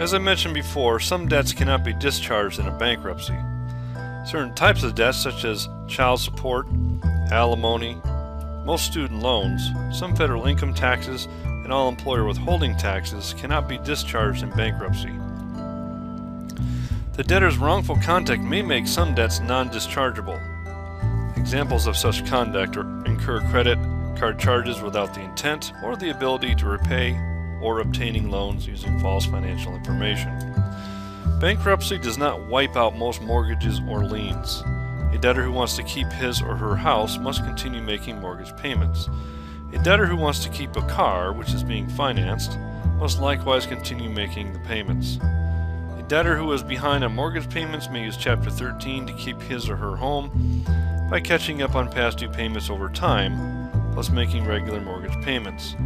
As I mentioned before, some debts cannot be discharged in a bankruptcy. Certain types of debts, such as child support, alimony, most student loans, some federal income taxes, and all employer withholding taxes, cannot be discharged in bankruptcy. The debtor's wrongful conduct may make some debts non-dischargeable. Examples of such conduct are incur credit card charges without the intent or the ability to repay, or obtaining loans using false financial information. Bankruptcy does not wipe out most mortgages or liens. A debtor who wants to keep his or her house must continue making mortgage payments. A debtor who wants to keep a car, which is being financed, must likewise continue making the payments. A debtor who is behind on mortgage payments may use Chapter 13 to keep his or her home by catching up on past due payments over time, plus making regular mortgage payments.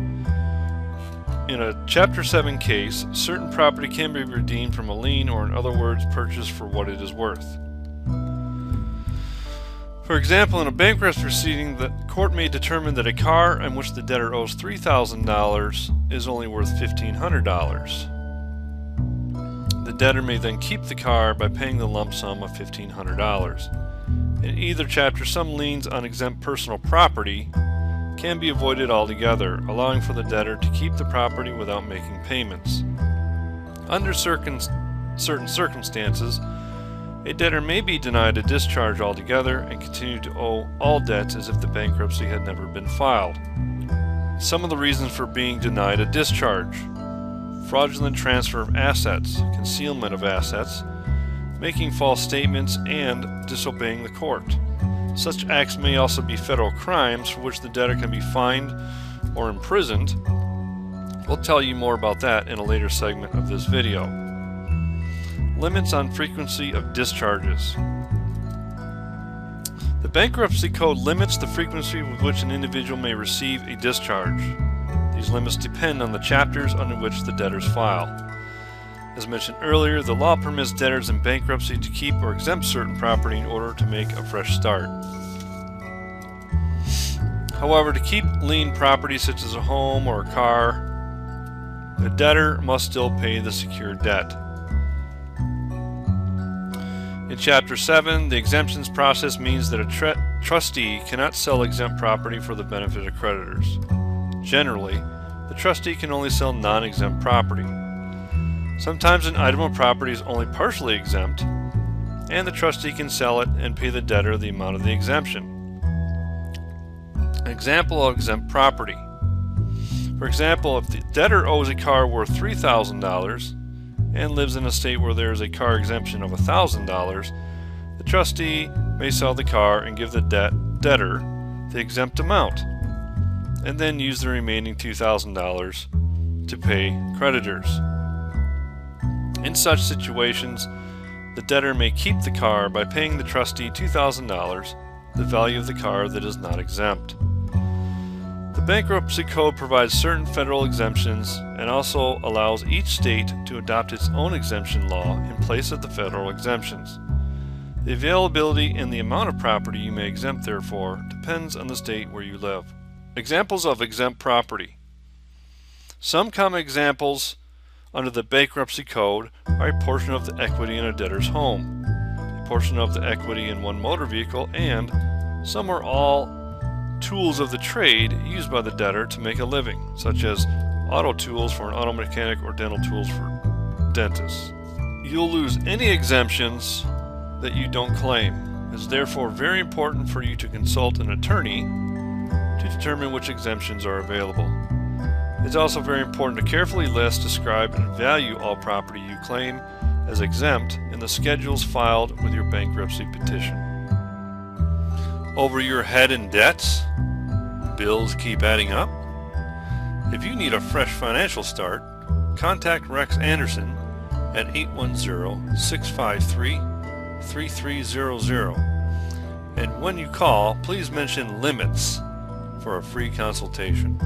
In a Chapter 7 case, certain property can be redeemed from a lien, or in other words, purchased for what it is worth. For example, in a bankruptcy proceeding, the court may determine that a car on which the debtor owes $3,000 is only worth $1,500. The debtor may then keep the car by paying the lump sum of $1,500. In either chapter, some liens on exempt personal property can be avoided altogether, allowing for the debtor to keep the property without making payments. Under certain circumstances, a debtor may be denied a discharge altogether and continue to owe all debts as if the bankruptcy had never been filed. Some of the reasons for being denied a discharge: fraudulent transfer of assets, concealment of assets, making false statements, and disobeying the court. Such acts may also be federal crimes for which the debtor can be fined or imprisoned. We'll tell you more about that in a later segment of this video. Limits on frequency of discharges. The Bankruptcy Code limits the frequency with which an individual may receive a discharge. These limits depend on the chapters under which the debtors file. As mentioned earlier, the law permits debtors in bankruptcy to keep or exempt certain property in order to make a fresh start. However, to keep lien property such as a home or a car, the debtor must still pay the secured debt. In Chapter 7, the exemptions process means that a trustee cannot sell exempt property for the benefit of creditors. Generally, the trustee can only sell non-exempt property. Sometimes an item of property is only partially exempt, and the trustee can sell it and pay the debtor the amount of the exemption. An example of exempt property. For example, if the debtor owes a car worth $3,000 and lives in a state where there is a car exemption of $1,000, the trustee may sell the car and give the debtor the exempt amount, and then use the remaining $2,000 to pay creditors. In such situations, the debtor may keep the car by paying the trustee $2,000, the value of the car that is not exempt. The Bankruptcy Code provides certain federal exemptions and also allows each state to adopt its own exemption law in place of the federal exemptions. The availability and the amount of property you may exempt, therefore, depends on the state where you live. Examples of exempt property. Some common examples under the Bankruptcy Code are a portion of the equity in a debtor's home, a portion of the equity in one motor vehicle, and some or all tools of the trade used by the debtor to make a living, such as auto tools for an auto mechanic or dental tools for dentists. You'll lose any exemptions that you don't claim. It's therefore very important for you to consult an attorney to determine which exemptions are available. It's also very important to carefully list, describe, and value all property you claim as exempt in the schedules filed with your bankruptcy petition. Over your head in debts? Bills keep adding up? If you need a fresh financial start, contact Rex Anderson at 810-653-3300. And when you call, please mention limits for a free consultation.